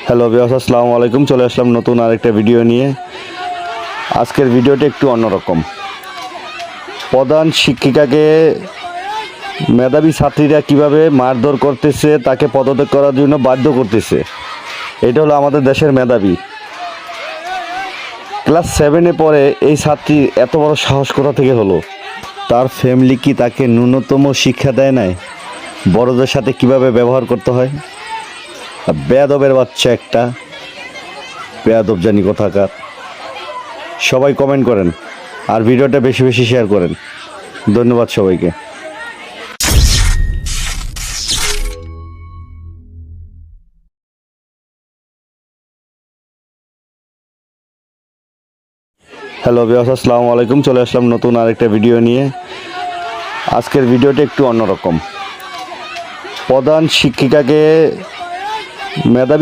Hello viewers, আসসালামু আলাইকুম। চলে আসলাম নতুন আরেকটা ভিডিও নিয়ে। আজকের ভিডিওটা একটু অন্যরকম। প্রধান শিক্ষিকাকে মেধাবী ছাত্রীরা কিভাবে মারধর করতেছে, তাকে পদত্যাগ করার জন্য বাধ্য করতেছে। এটা হলো আমাদের দেশের মেধাবী। ক্লাস 7-এ পড়ে এই ছাত্রী এত বড় সাহস কোথা থেকে হলো? তার ফ্যামিলি কি তাকে ন্যূনতম শিক্ষা দেয় নাই বড়দের সাথে কিভাবে ব্যবহার করতে হয়? বেয়াদবের বাচ্চা একটা, বেয়াদব জানি কোথাকার। সবাই কমেন্ট করেন আর ভিডিওটা বেশি বেশি শেয়ার করেন। ধন্যবাদ সবাইকে। হ্যালো ভিউয়ার্স, আসসালামু আলাইকুম। চলে আসলাম নতুন আরেকটা ভিডিও নিয়ে। আজকের ভিডিওটা একটু অন্যরকম। প্রধান শিক্ষিকাকে মেধাবী